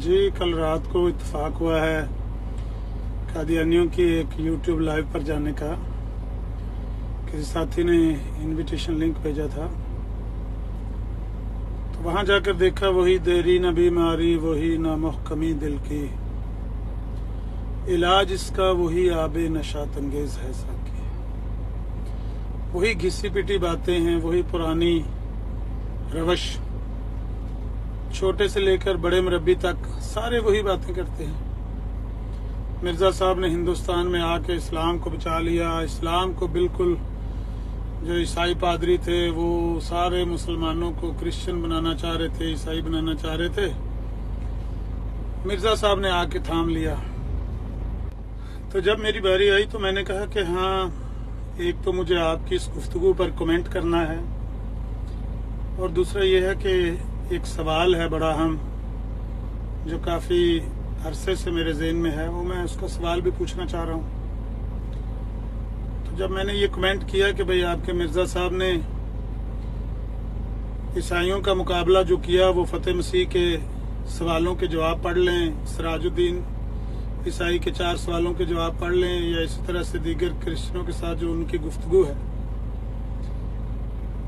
جی کل رات کو اتفاق ہوا ہے قادیانیوں کی ایک یوٹیوب لائیو پر جانے کا. کسی ساتھی نے انویٹیشن لنک بھیجا تھا تو وہاں جا کر دیکھا وہی دیری نہ بیماری، وہی نہ محکمی دل کی، علاج اس کا وہی آب نشاط انگیز ہے ساقی. وہی گھسی پٹی باتیں ہیں، وہی پرانی روش، چھوٹے سے لے کر بڑے مربی تک سارے وہی باتیں کرتے ہیں. مرزا صاحب نے ہندوستان میں آ کے اسلام کو بچا لیا. اسلام کو بالکل، جو عیسائی پادری تھے وہ سارے مسلمانوں کو کرسچن بنانا چاہ رہے تھے، عیسائی بنانا چاہ رہے تھے. مرزا صاحب نے آ کے تھام لیا. تو جب میری باری آئی تو میں نے کہا کہ ہاں، ایک تو مجھے آپ کی اس گفتگو پر کمنٹ کرنا ہے، اور دوسرا یہ ہے کہ ایک سوال ہے بڑا اہم جو کافی عرصے سے میرے ذہن میں ہے، وہ میں اس کا سوال بھی پوچھنا چاہ رہا ہوں. تو جب میں نے یہ کمنٹ کیا کہ بھئی آپ کے مرزا صاحب نے عیسائیوں کا مقابلہ جو کیا وہ فتح مسیح کے سوالوں کے جواب پڑھ لیں، سراج الدین عیسائی کے 4 سوالوں کے جواب پڑھ لیں، یا اسی طرح سے دیگر کرسچنوں کے ساتھ جو ان کی گفتگو ہے،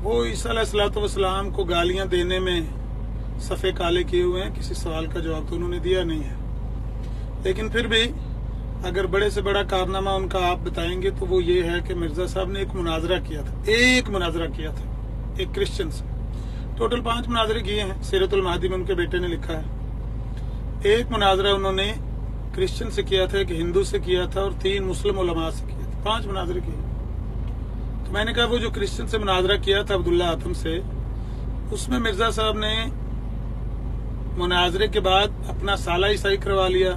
وہ عیسیٰ علیہ السلام کو گالیاں دینے میں صفحے کالے کیے ہوئے ہیں. کسی سوال کا جواب تو انہوں نے دیا نہیں ہے. لیکن پھر بھی اگر بڑے سے بڑا کارنامہ ان کا آپ بتائیں گے تو وہ یہ ہے کہ مرزا صاحب نے ایک مناظرہ کیا تھا ایک کرسچن سے. ٹوٹل 5 مناظرے کیے ہیں، سیرت المہدی میں ان کے بیٹے نے لکھا ہے. ایک مناظرہ انہوں نے کرسچن سے کیا تھا، ایک ہندو سے کیا تھا، اور 3 مسلم علماء سے کیا تھا. 5 مناظرے کیے. تو میں نے کہا وہ جو کرسچن سے مناظرہ کیا تھا عبداللہ آتم سے، اس میں مرزا صاحب نے مناظرے کے بعد اپنا سالہ عیسائی کروا لیا.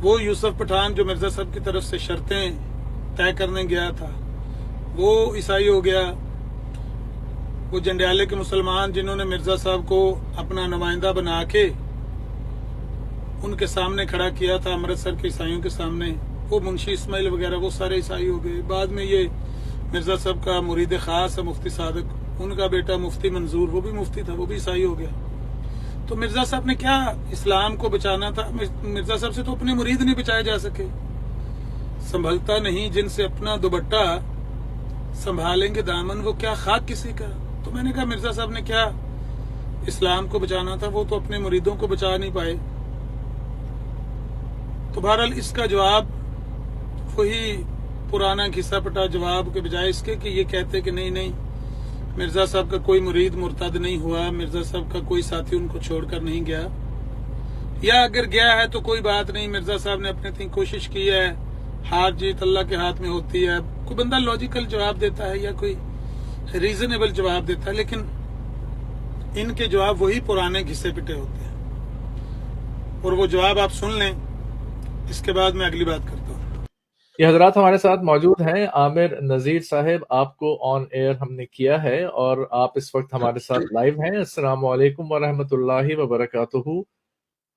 وہ یوسف پٹھان جو مرزا صاحب کی طرف سے شرطیں طے کرنے گیا تھا وہ عیسائی ہو گیا. وہ جنڈیالے کے مسلمان جنہوں نے مرزا صاحب کو اپنا نمائندہ بنا کے ان کے سامنے کھڑا کیا تھا، امرتسر کے عیسائیوں کے سامنے، وہ منشی اسماعیل وغیرہ، وہ سارے عیسائی ہو گئے. بعد میں یہ مرزا صاحب کا مرید خاص ہے مفتی صادق، ان کا بیٹا مفتی منظور، وہ بھی مفتی تھا، وہ بھی عیسائی ہو گیا. تو مرزا صاحب نے کیا اسلام کو بچانا تھا؟ مرزا صاحب سے تو اپنے مرید نہیں بچائے جا سکے. سنبھلتا نہیں جن سے اپنا دوپٹہ، سنبھالیں گے دامن وہ کیا خاک کسی کا. تو میں نے کہا مرزا صاحب نے کیا اسلام کو بچانا تھا، وہ تو اپنے مریدوں کو بچا نہیں پائے. تو بہرحال اس کا جواب وہی پرانا گھسا پٹا جواب کے بجائے اس کے کہ یہ کہتے کہ نہیں مرزا صاحب کا کوئی مرید مرتد نہیں ہوا، مرزا صاحب کا کوئی ساتھی ان کو چھوڑ کر نہیں گیا، یا اگر گیا ہے تو کوئی بات نہیں، مرزا صاحب نے اپنے تئیں کوشش کی ہے، ہار جیت اللہ کے ہاتھ میں ہوتی ہے. کوئی بندہ لاجیکل جواب دیتا ہے یا کوئی ریزنیبل جواب دیتا ہے، لیکن ان کے جواب وہی پرانے گھسے پٹے ہوتے ہیں. اور وہ جواب آپ سن لیں، اس کے بعد میں اگلی بات کرتا ہوں. یہ حضرات ہمارے ساتھ موجود ہیں. عامر نذیر صاحب، آپ کو آن ایئر ہم نے کیا ہے اور آپ اس وقت ہمارے ساتھ لائیو ہیں. السلام علیکم ورحمۃ اللہ وبرکاتہ.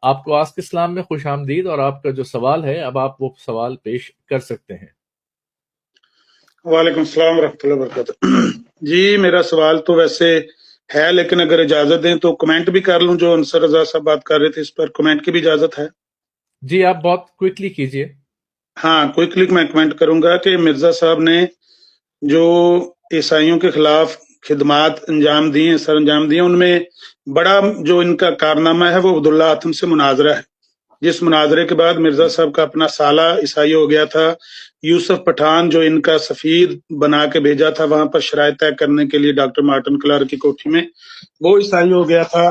آپ کو آسک اسلام میں خوش آمدید، اور آپ کا جو سوال ہے اب آپ وہ سوال پیش کر سکتے ہیں. وعلیکم السلام ورحمۃ اللہ وبرکاتہ. جی میرا سوال تو ویسے ہے، لیکن اگر اجازت دیں تو کمنٹ بھی کر لوں. جو انصر رضا صاحب بات کر رہے تھے اس پر کمنٹ کی بھی اجازت ہے؟ جی آپ بہت کوئکلی کیجئے. ہاں کوئکلی میں کمنٹ کروں گا کہ مرزا صاحب نے جو عیسائیوں کے خلاف خدمات انجام دی ہیں، سر انجام دی ہیں، ان میں بڑا جو ان کا کارنامہ ہے وہ عبداللہ آتم سے مناظرہ ہے، جس مناظرے کے بعد مرزا صاحب کا اپنا سالہ عیسائی ہو گیا تھا. یوسف پٹھان جو ان کا سفیر بنا کے بھیجا تھا وہاں پر شرائط طے کرنے کے لیے ڈاکٹر مارٹن کلارک کی کوٹھی میں، وہ عیسائی ہو گیا تھا.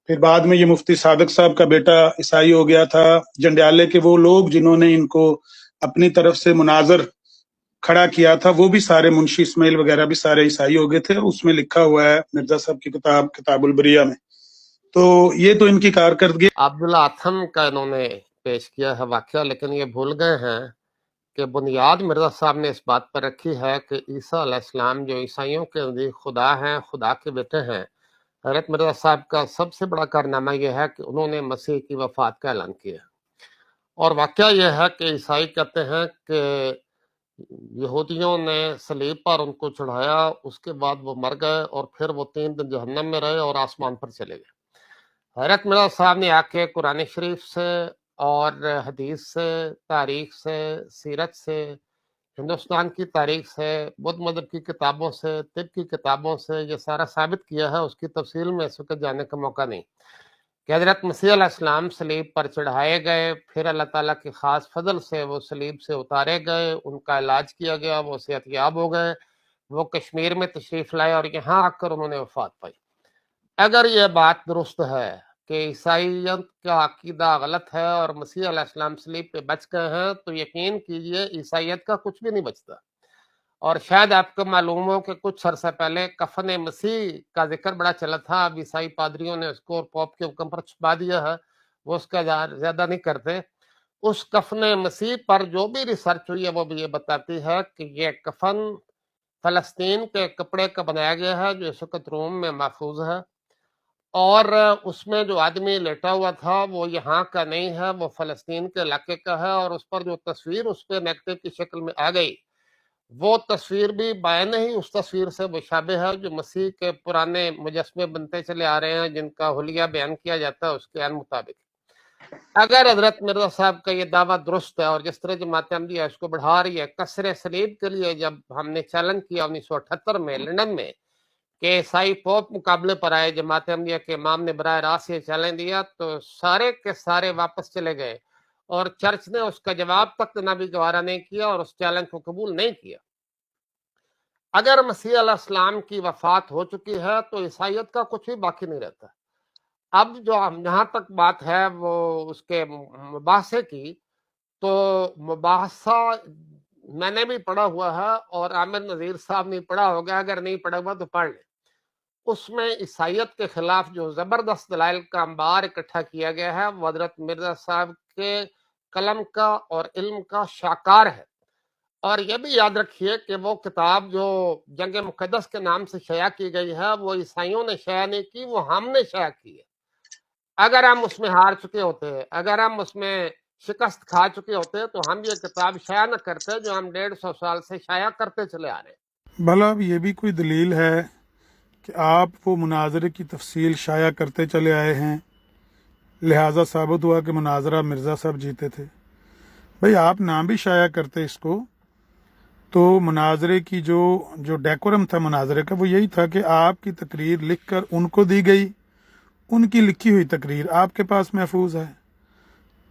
پھر بعد میں یہ مفتی صادق صاحب کا بیٹا عیسائی ہو گیا تھا. جنڈیالے کے وہ لوگ جنہوں نے ان کو اپنی طرف سے مناظر کھڑا کیا تھا وہ بھی سارے، منشی اسماعیل وغیرہ بھی سارے عیسائی ہو گئے تھے. اس میں لکھا ہوا ہے مرزا صاحب کی کتاب البریہ میں. تو یہ تو ان کی کارکردگی. عبداللہ آتھم کا انہوں نے پیش کیا ہے واقعہ، لیکن یہ بھول گئے ہیں کہ بنیاد مرزا صاحب نے اس بات پر رکھی ہے کہ عیسیٰ علیہ السلام جو عیسائیوں کے نزدیک خدا ہیں، خدا کے بیٹے ہیں. حضرت مرزا صاحب کا سب سے بڑا کارنامہ یہ ہے کہ انہوں نے مسیح کی وفات کا اعلان کیا. اور واقعہ یہ ہے کہ عیسائی کہتے ہیں کہ یہودیوں نے صلیب پر ان کو چڑھایا، اس کے بعد وہ مر گئے اور پھر وہ 3 دن جہنم میں رہے اور آسمان پر چلے گئے. حضرت مرزا صاحب نے آ کے قرآن شریف سے اور حدیث سے، تاریخ سے، سیرت سے، ہندوستان کی تاریخ سے، بدھ مذہب کی کتابوں سے، طب کی کتابوں سے یہ سارا ثابت کیا ہے۔ اس کی تفصیل میں اس وقت جانے کا موقع نہیں کہ حضرت مسیح علیہ السلام صلیب پر چڑھائے گئے، پھر اللہ تعالیٰ کی خاص فضل سے وہ صلیب سے اتارے گئے، ان کا علاج کیا گیا، وہ صحت یاب ہو گئے، وہ کشمیر میں تشریف لائے اور یہاں آ کر انہوں نے وفات پائی۔ اگر یہ بات درست ہے کہ عیسائیت کا عقیدہ غلط ہے اور مسیح علیہ السلام صلیب پہ بچ گئے ہیں، تو یقین کیجئے عیسائیت کا کچھ بھی نہیں بچتا۔ اور شاید آپ کو معلوم ہو کہ کچھ عرصہ پہلے کفن مسیح کا ذکر بڑا چلا تھا، اب عیسائی پادریوں نے اس کو اور پوپ کے حکم پر چھپا دیا ہے، وہ اس کا زیادہ نہیں کرتے۔ اس کفن مسیح پر جو بھی ریسرچ ہوئی ہے وہ بھی یہ بتاتی ہے کہ یہ کفن فلسطین کے کپڑے کا بنایا گیا ہے جو اس وقت روم میں محفوظ ہے، اور اس میں جو آدمی لیٹا ہوا تھا وہ یہاں کا نہیں ہے، وہ فلسطین کے علاقے کا ہے، اور اس پر جو تصویر اس پہ نیگیٹو کی شکل میں آ گئی وہ تصویر بھی بائن نہیں اس تصویر سے مشابہ ہے جو مسیح کے پرانے مجسمے بنتے چلے آ رہے ہیں جن کا حلیہ بیان کیا جاتا ہے اس کے مطابق۔ اگر حضرت مرزا صاحب کا یہ دعویٰ درست ہے اور جس طرح جماعت احمدیہ اس کو بڑھا رہی ہے، کسر صلیب کے لیے جب ہم نے چیلنج کیا 1978 میں لندن میں کہ عیسائی پوپ مقابلے پر آئے، جماعت احمدیہ کے امام نے براہ راست یہ چیلنج دیا تو سارے کے سارے واپس چلے گئے، اور چرچ نے اس کا جواب تک نہ بھی گوارا نہیں کیا اور اس چیلنج کو قبول نہیں کیا۔ اگر مسیح علیہ السلام کی وفات ہو چکی ہے تو عیسائیت کا کچھ بھی باقی نہیں رہتا۔ اب جو جہاں تک بات ہے وہ اس کے مباحثے کی، تو مباحثہ میں نے بھی پڑھا ہوا ہے اور عامر نذیر صاحب نے پڑھا ہوگا، اگر نہیں پڑھا ہوا تو پڑھ لیں۔ اس میں عیسائیت کے خلاف جو زبردست دلائل کا انبار اکٹھا کیا گیا ہے وہ حضرت مرزا صاحب کے قلم کا اور علم کا شاکار ہے۔ اور یہ بھی یاد رکھیے کہ وہ کتاب جو جنگ مقدس کے نام سے شائع کی گئی ہے وہ عیسائیوں نے شائع نہیں کی، وہ ہم نے شائع کی ہے۔ اگر ہم اس میں ہار چکے ہوتے ہیں، اگر ہم اس میں شکست کھا چکے ہوتے تو ہم یہ کتاب شائع نہ کرتے جو ہم 150 سال سے شائع کرتے چلے آ رہے ہیں۔ بھلا اب یہ بھی کوئی دلیل ہے کہ آپ وہ مناظرے کی تفصیل شائع کرتے چلے آئے ہیں، لہٰذا ثابت ہوا کہ مناظرہ مرزا صاحب جیتے تھے؟ بھئی آپ نہ بھی شائع کرتے اس کو تو مناظرے کی جو ڈیکورم تھا مناظرے کا وہ یہی تھا کہ آپ کی تقریر لکھ کر ان کو دی گئی، ان کی لکھی ہوئی تقریر آپ کے پاس محفوظ ہے،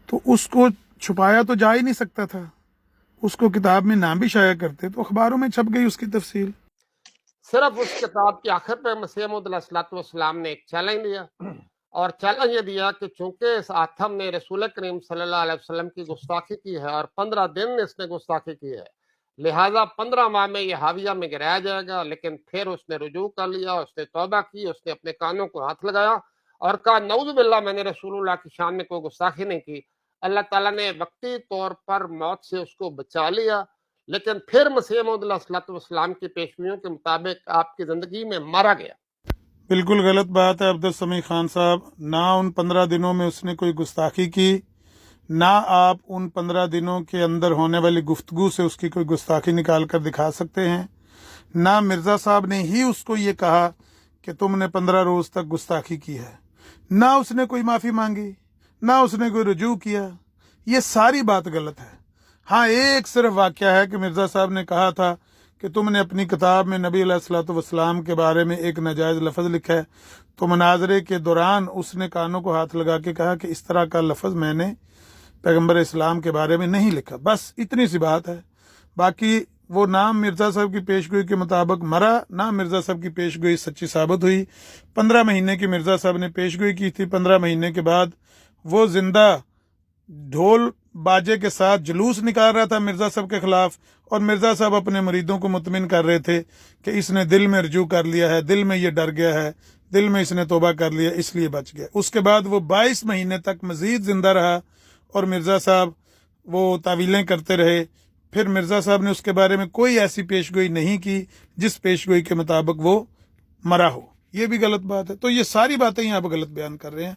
تو اس کو چھپایا تو جا ہی نہیں سکتا تھا۔ اس کو کتاب میں نہ بھی شائع کرتے تو اخباروں میں چھپ گئی اس کی تفصیل۔ صرف اس کتاب کے آخر پہ مسیح موعود علیہ السلام نے ایک چیلنج دیا، اور چیلنج یہ دیا کہ چونکہ اس آتم نے رسول کریم صلی اللہ علیہ وسلم کی گستاخی کی ہے اور 15 دن اس نے گستاخی کی ہے، لہٰذا 15 ماہ میں یہ حاویہ میں گرایا جائے گا۔ لیکن پھر اس نے رجوع کر لیا، اس نے توبہ کی، اس نے اپنے کانوں کو ہاتھ لگایا اور کہا نعوذ باللہ میں نے رسول اللہ کی شان میں کوئی گستاخی نہیں کی۔ اللہ تعالیٰ نے وقتی طور پر موت سے اس کو بچا لیا، لیکن پھر مسیح موعود علیہ السلام کی پیشگوئیوں کے مطابق آپ کی زندگی میں مارا گیا۔ بالکل غلط بات ہے عبدالسمیع خان صاحب، نہ ان 15 دنوں میں اس نے کوئی گستاخی کی، نہ آپ ان 15 دنوں کے اندر ہونے والی گفتگو سے اس کی کوئی گستاخی نکال کر دکھا سکتے ہیں، نہ مرزا صاحب نے ہی اس کو یہ کہا کہ تم نے 15 روز تک گستاخی کی ہے، نہ اس نے کوئی معافی مانگی، نہ اس نے کوئی رجوع کیا۔ یہ ساری بات غلط ہے۔ ہاں ایک صرف واقعہ ہے کہ مرزا صاحب نے کہا تھا کہ تم نے اپنی کتاب میں نبی علیہ الصلوۃ والسلام کے بارے میں ایک ناجائز لفظ لکھا ہے، تو مناظرے کے دوران اس نے کانوں کو ہاتھ لگا کے کہا کہ اس طرح کا لفظ میں نے پیغمبر اسلام کے بارے میں نہیں لکھا۔ بس اتنی سی بات ہے، باقی وہ نہ مرزا صاحب کی پیشگوئی کے مطابق مرا، نہ مرزا صاحب کی پیشگوئی سچی ثابت ہوئی۔ 15 مہینے کی مرزا صاحب نے پیشگوئی کی تھی، 15 مہینے کے بعد وہ زندہ ڈھول باجے کے ساتھ جلوس نکال رہا تھا مرزا صاحب کے خلاف، اور مرزا صاحب اپنے مریدوں کو مطمئن کر رہے تھے کہ اس نے دل میں رجوع کر لیا ہے، دل میں یہ ڈر گیا ہے، دل میں اس نے توبہ کر لیا، اس لیے بچ گیا۔ اس کے بعد وہ 22 مہینے تک مزید زندہ رہا اور مرزا صاحب وہ تعویلیں کرتے رہے۔ پھر مرزا صاحب نے اس کے بارے میں کوئی ایسی پیشگوئی نہیں کی جس پیشگوئی کے مطابق وہ مرا ہو۔ یہ بھی غلط بات ہے۔ تو یہ ساری باتیں ہی آپ غلط بیان کر رہے ہیں۔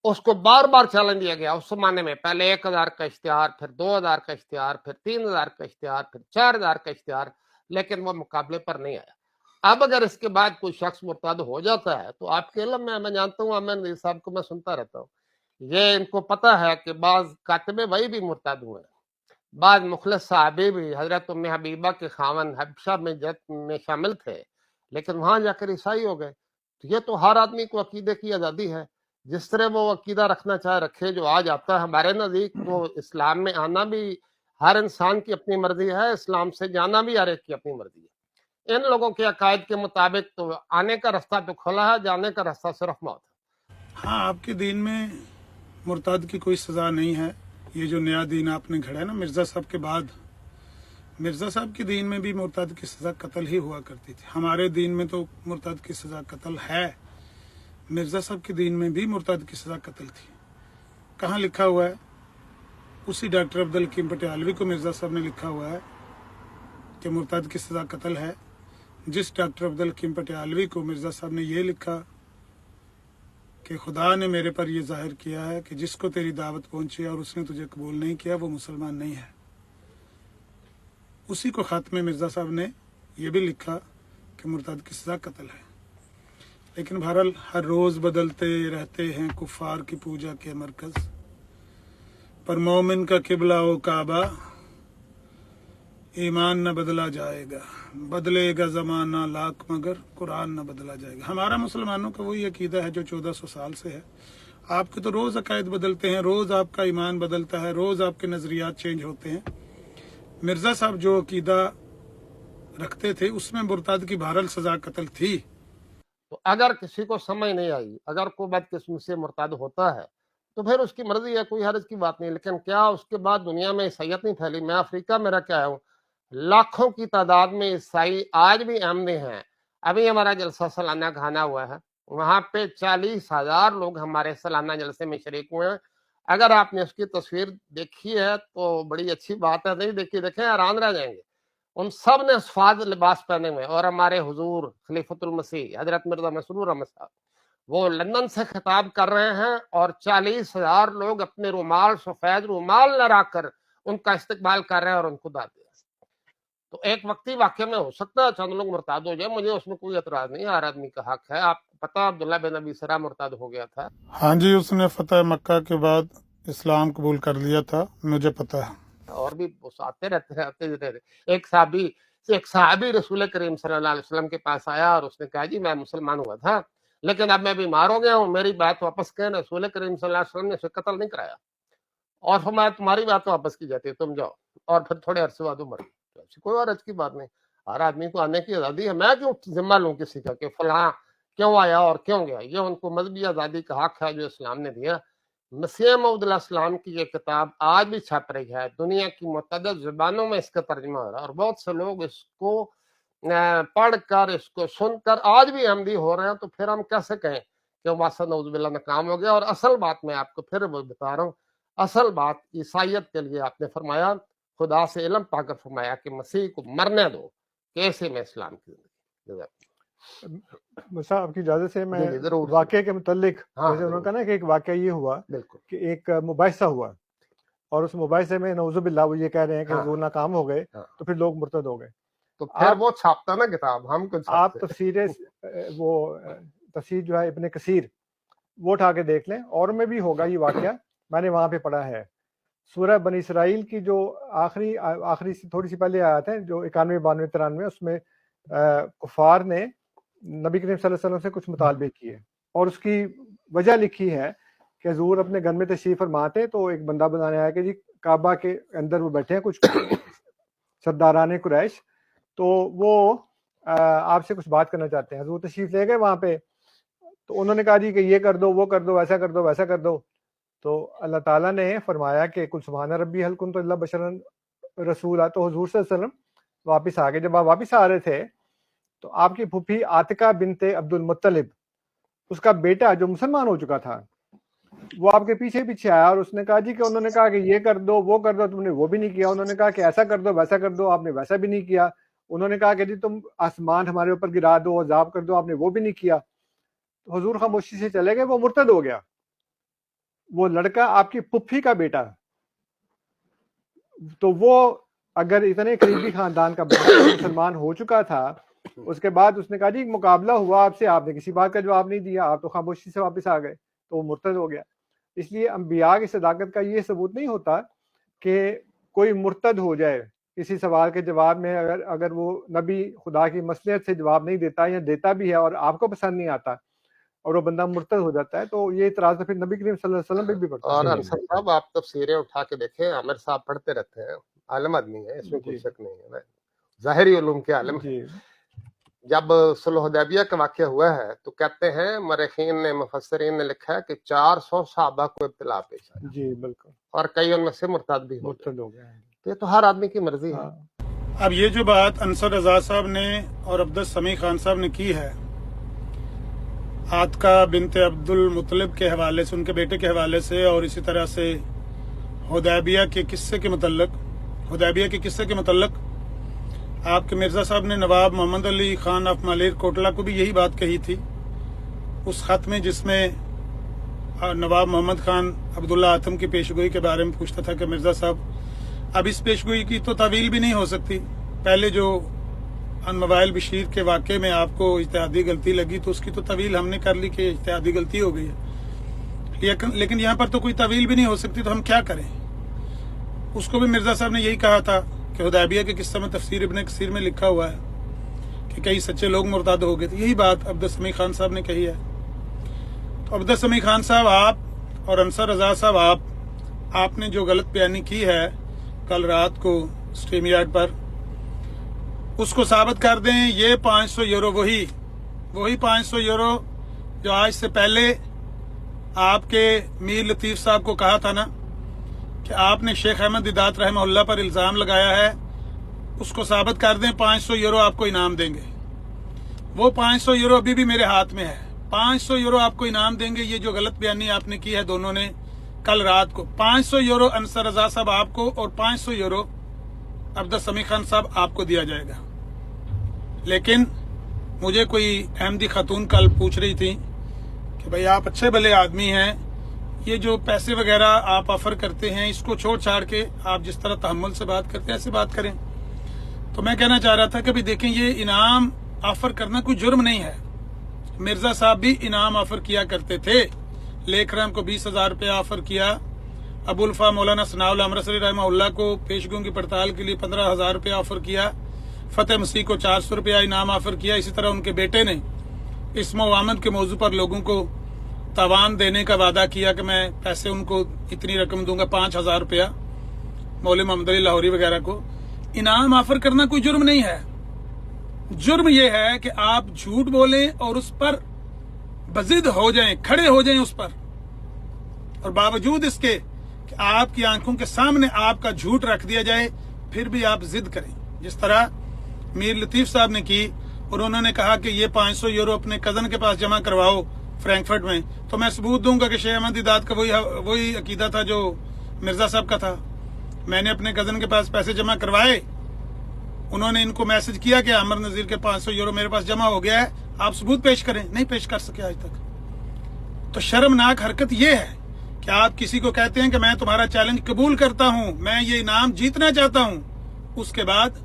اس کو بار بار چیلنج دیا گیا اس زمانے میں، پہلے 1000 کا اشتہار، پھر 2000 کا اشتہار، پھر 3000 کا اشتہار، پھر 4000 کا اشتہار، لیکن وہ مقابلے پر نہیں آیا۔ اب اگر اس کے بعد کوئی شخص مرتد ہو جاتا ہے تو آپ کے علم میں جانتا ہوں عامر نذیر صاحب کو میں سنتا رہتا ہوں، یہ ان کو پتہ ہے کہ بعض کاتب وحی بھی مرتد ہوئے ہیں، بعض مخلص صحابی بھی حضرت ام حبیبہ کے خاوند حبشہ میں جت میں شامل تھے لیکن وہاں جا کر عیسائی ہو گئے۔ تو یہ تو ہر آدمی کو عقیدے کی آزادی ہے، جس طرح وہ عقیدہ رکھنا چاہے رکھے۔ جو آج آتا ہے ہمارے نزدیک تو اسلام میں آنا بھی ہر انسان کی اپنی مرضی ہے، اسلام سے جانا بھی ہر ایک کی اپنی مرضی ہے۔ ان لوگوں کے عقائد کے مطابق تو آنے کا رستہ تو کھلا ہے، جانے کا رستہ صرف موت ہے۔ ہاں، آپ کے دین میں مرتد کی کوئی سزا نہیں ہے۔ یہ جو نیا دین آپ نے گھڑا ہے نا مرزا صاحب کے بعد، مرزا صاحب کے دین میں بھی مرتد کی سزا قتل ہی ہوا کرتی تھی۔ ہمارے دین میں تو مرتد کی سزا قتل ہے، مرزا صاحب کے دین میں بھی مرتد کی سزا قتل تھی۔ کہاں لکھا ہوا ہے؟ اسی ڈاکٹر عبدالحکیم پٹیالوی کو مرزا صاحب نے لکھا ہوا ہے کہ مرتد کی سزا قتل ہے۔ جس ڈاکٹر عبدالحکیم پٹیالوی کو مرزا صاحب نے یہ لکھا کہ خدا نے میرے پر یہ ظاہر کیا ہے کہ جس کو تیری دعوت پہنچی اور اس نے تجھے قبول نہیں کیا وہ مسلمان نہیں ہے، اسی کو خط میں مرزا صاحب نے یہ بھی لکھا کہ مرتد کی سزا قتل ہے۔ لیکن بہرحال ہر روز بدلتے رہتے ہیں کفار کی پوجا کے مرکز، پر مومن کا قبلہ و کعبہ ایمان نہ بدلا جائے گا، بدلے گا زمانہ لاکھ مگر قرآن نہ بدلا جائے گا۔ ہمارا مسلمانوں کا وہی عقیدہ ہے جو 1400 سال سے ہے۔ آپ کے تو روز عقائد بدلتے ہیں، روز آپ کا ایمان بدلتا ہے، روز آپ کے نظریات چینج ہوتے ہیں۔ مرزا صاحب جو عقیدہ رکھتے تھے اس میں مرتد کی بہرحال سزا قتل تھی۔ تو اگر کسی کو سمجھ نہیں آئی، اگر کوئی بدقسمتی سے مرتد ہوتا ہے تو پھر اس کی مرضی ہے، کوئی حرج کی بات نہیں۔ لیکن کیا اس کے بعد دنیا میں عیسائیت نہیں پھیلی؟ میں افریقہ میں رہ کے آیا ہوں، لاکھوں کی تعداد میں عیسائی آج بھی احمدی ہیں۔ ابھی ہمارا جلسہ سالانہ کھانا ہوا ہے، وہاں پہ 40,000 لوگ ہمارے سالانہ جلسے میں شریک ہوئے ہیں۔ اگر آپ نے اس کی تصویر دیکھی ہے تو بڑی اچھی بات ہے، نہیں دیکھی دیکھیں حیران رہ جائیں گے۔ ان سب نے سفید لباس پہنے ہوئے، اور ہمارے حضور خلیفۃ المسیح حضرت مرزا مسرور احمد صاحب وہ لندن سے خطاب کر رہے ہیں اور 40,000 لوگ اپنے رومال، سفید رومال لہرا کر ان کا استقبال کر رہے ہیں اور ان کو دعوت دے رہے ہیں۔ تو ایک وقتی واقعہ میں ہو سکتا ہے چند لوگ مرتد ہو جائے، مجھے اس میں کوئی اعتراض نہیں، ہر آدمی کا حق ہے۔ آپ کو پتا عبداللہ بن ابی سرا مرتد ہو گیا تھا۔ ہاں جی، اس نے فتح مکہ کے بعد اسلام قبول کر لیا تھا، مجھے پتا ہے۔ اور بھی آتے رہتے۔ ایک صحابی رسول کریم صلی اللہ علیہ وسلم کے پاس آیا اور اس نے کہا جی میں مسلمان ہوا تھا لیکن اب میں بیمار ہو گیا ہوں، میری بات واپس کریں۔ رسول کریم صلی اللہ علیہ وسلم نے اسے قتل نہیں کرایا اور فرمایا تمہاری بات واپس کی جاتی ہے، تم جاؤ، اور پھر تھوڑے عرصے بعد وہ مر گئی۔ ایسی کوئی حرج کی بات نہیں، ہر آدمی کو آنے کی آزادی ہے۔ میں کیوں ذمہ لوں کسی کا کہ فلاں کیوں آیا اور کیوں گیا؟ یہ ان کو مذہبی آزادی کا حق ہے جو اسلام نے دیا۔ مسیح موعود علیہ السلام کی یہ کتاب آج بھی چھپ رہی ہے، دنیا کی متعدد زبانوں میں اس کا ترجمہ ہو رہا ہے، اور بہت سے لوگ اس کو پڑھ کر، اس کو سن کر آج بھی احمدی ہو رہے ہیں۔ تو پھر ہم کیسے کہیں کہ واسطہ نعوذ باللہ ناکام ہو گیا؟ اور اصل بات میں آپ کو پھر بتا رہا ہوں، اصل بات عیسائیت کے لیے آپ نے فرمایا، خدا سے علم پا کر فرمایا کہ مسیح کو مرنے دو، کیسے میں اسلام کی زندگی۔ صاحب آپ کی اجازت سے میں جی ضرور۔ واقعے کے متعلق ہاں جیسے انہوں نے کہا نا کہ ایک واقعہ یہ ہوا بالکل کہ ایک مباحثہ ہوا اور اس مباحثے میں نعوذ باللہ وہ یہ کہہ رہے ہیں کہ حضور ناکام ہو گئے تو پھر لوگ مرتد ہو گئے۔ تو پھر وہ چھاپتا نا کتاب، ہم کچھ آپ تفسیر جو ہے ابن کثیر وہ اٹھا کے دیکھ لیں، اور میں بھی ہوگا یہ واقعہ، میں نے وہاں پہ پڑھا ہے۔ سورہ بنی اسرائیل کی جو آخری تھوڑی سی پہلے آیات ہیں جو 91، 92، 93، اس میں کفار نے نبی کریم صلی اللہ علیہ وسلم سے کچھ مطالبے کیے اور اس کی وجہ لکھی ہے کہ حضور اپنے گھر میں تشریف فرما تھے تو ایک بندہ بتانے آیا کہ جی کعبہ کے اندر وہ بیٹھے ہیں کچھ سرداران قریش، تو وہ آپ سے کچھ بات کرنا چاہتے ہیں۔ حضور تشریف لے گئے وہاں پہ، تو انہوں نے کہا جی کہ یہ کر دو، وہ کر دو، ایسا کر دو، ویسا کر دو۔ تو اللہ تعالیٰ نے فرمایا کہ کل سبحان ربی حل کنت الا بشرا رسولا، تو حضور صلی اللہ علیہ وسلم واپس آ گئے۔ جب آپ واپس آ رہے تھے تو آپ کی پھوپھی عاتقہ بنت عبد المطلب، اس کا بیٹا جو مسلمان ہو چکا تھا، وہ آپ کے پیچھے پیچھے آیا اور اس نے کہا جی کہ انہوں نے کہا کہ یہ کر دو، وہ کر دو، تم نے وہ بھی نہیں کیا۔ انہوں نے کہا کہ ایسا کر دو، ویسا کر دو، آپ نے ویسا بھی نہیں کیا۔ انہوں نے کہا کہ جی تم آسمان ہمارے اوپر گرا دو، عذاب کر دو، آپ نے وہ بھی نہیں کیا۔ تو حضور خاموشی سے چلے گئے، وہ مرتد ہو گیا۔ وہ لڑکا آپ کی پھوپھی کا بیٹا، تو وہ اگر اتنے قریبی خاندان کا بچہ مسلمان ہو چکا تھا اس کے بعد اس نے کہا جی مقابلہ ہوا آپ سے، آپ نے کسی بات کا جواب نہیں دیا، آپ تو خاموشی سے واپس آ گئے، تو وہ مرتد ہو گیا۔ اس لیے انبیاء کی صداقت کا یہ ثبوت نہیں ہوتا کہ کوئی مرتد ہو جائے کسی سوال کے جواب میں، اگر وہ نبی خدا کی مصلحت سے جواب نہیں دیتا یا دیتا بھی ہے اور آپ کو پسند نہیں آتا اور وہ بندہ مرتد ہو جاتا ہے، تو یہ اعتراض تو پھر نبی کریم صلی اللہ علیہ وسلم پہ بھی پڑتا اور ہے۔ انصر صاحب آپ تفسیریں اٹھا کے دیکھیں، عامر صاحب پڑھتے رہتے ہیں، عالم آدمی ہے، اس میں کوئی جی شک نہیں ہے، ظاہری علوم کے عالم ہے۔ جی جب صلح حدیبیہ کا واقعہ ہوا ہے تو کہتے ہیں مورخین نے، مفسرین نے لکھا ہے کہ 400 صحابہ کو ابتلا پیش آیا، جی بالکل اور کئی ان میں سے مرتد بھی ہو گئے۔ مرتد ہو گیا ہے۔ یہ تو ہر آدمی کی مرضی ہے۔ ہاں اب یہ جو بات انصر رضا صاحب نے اور عبدالسمیع سمیع خان صاحب نے کی ہے عاتقہ بنت عبد المطلب کے حوالے سے، ان کے بیٹے کے حوالے سے، اور اسی طرح سے حدیبیہ کے قصے کے متعلق آپ کے مرزا صاحب نے نواب محمد علی خان آف مالیر کوٹلہ کو بھی یہی بات کہی تھی اس خط میں، جس میں نواب محمد خان عبداللہ آتم کی پیشگوئی کے بارے میں پوچھتا تھا کہ مرزا صاحب اب اس پیشگوئی کی تو تعویل بھی نہیں ہو سکتی، پہلے جو ان موائل بشیر کے واقعے میں آپ کو اجتہادی غلطی لگی تو اس کی تو تعویل ہم نے کر لی کہ اجتہادی غلطی ہو گئی ہے، لیکن یہاں پر تو کوئی تعویل بھی نہیں ہو سکتی، تو ہم کیا کریں؟ اس کو بھی مرزا صاحب نے یہی کہا تھا کہ حدیبیہ کے قصے میں تفسیر ابن کثیر میں لکھا ہوا ہے کہ کئی سچے لوگ مرتد ہو گئے تھے، یہی بات عبدالسمیع خان صاحب نے کہی ہے۔ تو عبدالسمیع خان صاحب آپ اور انصر رضا صاحب آپ نے جو غلط بیانی کی ہے کل رات کو اسٹریم یارڈ پر، اس کو ثابت کر دیں۔ یہ 500 یورو وہی 500 یورو جو آج سے پہلے آپ کے میر لطیف صاحب کو کہا تھا نا کہ آپ نے شیخ احمد دیدات رحمہ اللہ پر الزام لگایا ہے، اس کو ثابت کر دیں، 500 یورو آپ کو انعام دیں گے۔ وہ 500 یورو ابھی بھی میرے ہاتھ میں ہے، 500 یورو آپ کو انعام دیں گے۔ یہ جو غلط بیانی آپ نے کی ہے دونوں نے کل رات کو، 500 یورو انصر رضا صاحب آپ کو اور 500 یورو عبدالسمیع خان صاحب آپ کو دیا جائے گا۔ لیکن مجھے کوئی احمدی خاتون کل پوچھ رہی تھی کہ بھائی آپ اچھے بھلے آدمی ہیں، یہ جو پیسے وغیرہ آپ آفر کرتے ہیں اس کو چھوڑ چھاڑ کے آپ جس طرح تحمل سے بات کرتے ہیں ایسے بات کریں۔ تو میں کہنا چاہ رہا تھا کہ دیکھیں یہ انعام آفر کرنا کوئی جرم نہیں ہے، مرزا صاحب بھی انعام آفر کیا کرتے تھے، لیک رحم کو 20,000 روپے آفر کیا، ابو الفا مولانا ثناء اللہ امرتسری رحمہ اللہ کو پیشگوں کی پڑتال کے لیے 15,000 روپے آفر کیا، فتح مسیح کو 400 روپیہ انعام آفر کیا، اسی طرح ان کے بیٹے نے اسم و آمد کے موضوع پر لوگوں کو تاوان دینے کا وعدہ کیا کہ میں پیسے ان کو اتنی رقم دوں گا، 5,000 روپیہ مولوی محمد علی لاہوری وغیرہ کو۔ انعام آفر کرنا کوئی جرم نہیں ہے، جرم یہ ہے کہ آپ جھوٹ بولیں اور اس پر بضد ہو جائیں، کھڑے ہو جائیں اس پر، اور باوجود اس کے کہ آپ کی آنکھوں کے سامنے آپ کا جھوٹ رکھ دیا جائے پھر بھی آپ ضد کریں، جس طرح میر لطیف صاحب نے کی، اور انہوں نے کہا کہ یہ 500 یورو اپنے کزن کے پاس جمع کرواؤ فرینکفرٹ میں، تو میں ثبوت دوں گا کہ شیخ احمد دیدات کا وہی عقیدہ تھا جو مرزا صاحب کا تھا۔ میں نے اپنے کزن کے پاس پیسے جمع کروائے، انہوں نے ان کو میسج کیا کہ عامر نذیر کے 500 یورو میرے پاس جمع ہو گیا ہے، آپ ثبوت پیش کریں، نہیں پیش کر سکے آج تک۔ تو شرمناک حرکت یہ ہے کہ آپ کسی کو کہتے ہیں کہ میں تمہارا چیلنج قبول کرتا ہوں، میں یہ انعام جیتنا چاہتا ہوں، اس کے بعد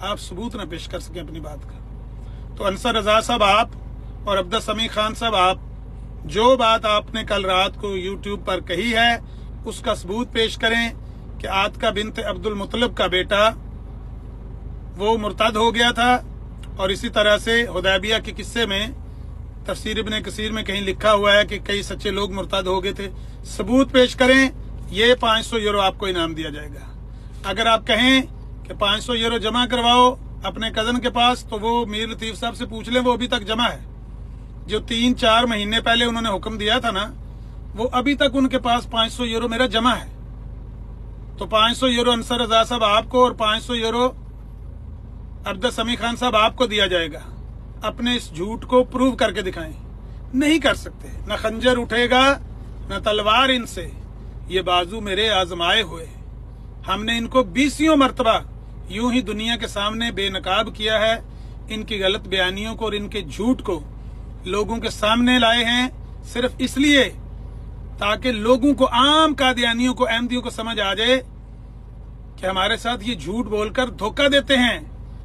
آپ ثبوت نہ پیش کر سکیں اپنی بات کا۔ تو انصر رضا صاحب آپ اور عبدالسمیع خان صاحب آپ جو بات آپ نے کل رات کو یوٹیوب پر کہی ہے اس کا ثبوت پیش کریں کہ عاتقہ بنت عبد المطلب کا بیٹا وہ مرتد ہو گیا تھا، اور اسی طرح سے حدیبیہ کے قصے میں تفسیر ابن کثیر میں کہیں لکھا ہوا ہے کہ کئی سچے لوگ مرتد ہو گئے تھے۔ ثبوت پیش کریں، یہ 500 یورو آپ کو انعام دیا جائے گا۔ اگر آپ کہیں کہ 500 یورو جمع کرواؤ اپنے کزن کے پاس تو وہ میر لطیف صاحب سے پوچھ لیں، وہ ابھی تک جمع ہے، جو 3-4 مہینے پہلے انہوں نے حکم دیا تھا نا، وہ ابھی تک ان کے پاس 500 یورو میرا جمع ہے۔ تو 500 یورو انصر رضا صاحب آپ کو اور 500 یورو عبدالسمیع خان صاحب آپ کو دیا جائے گا۔ اپنے اس جھوٹ کو پروو کر کے دکھائیں، نہیں کر سکتے، نہ خنجر اٹھے گا نہ تلوار ان سے، یہ بازو میرے آزمائے ہوئے، ہم نے ان کو 20 مرتبہ یوں ہی دنیا کے سامنے بے نقاب کیا ہے، ان کی غلط بیانیوں کو اور ان کے جھوٹ کو لوگوں کے سامنے لائے ہیں، صرف اس لیے تاکہ لوگوں کو، عام قادیانیوں کو، احمدیوں کو سمجھ آ جائے کہ ہمارے ساتھ یہ جھوٹ بول کر دھوکہ دیتے ہیں،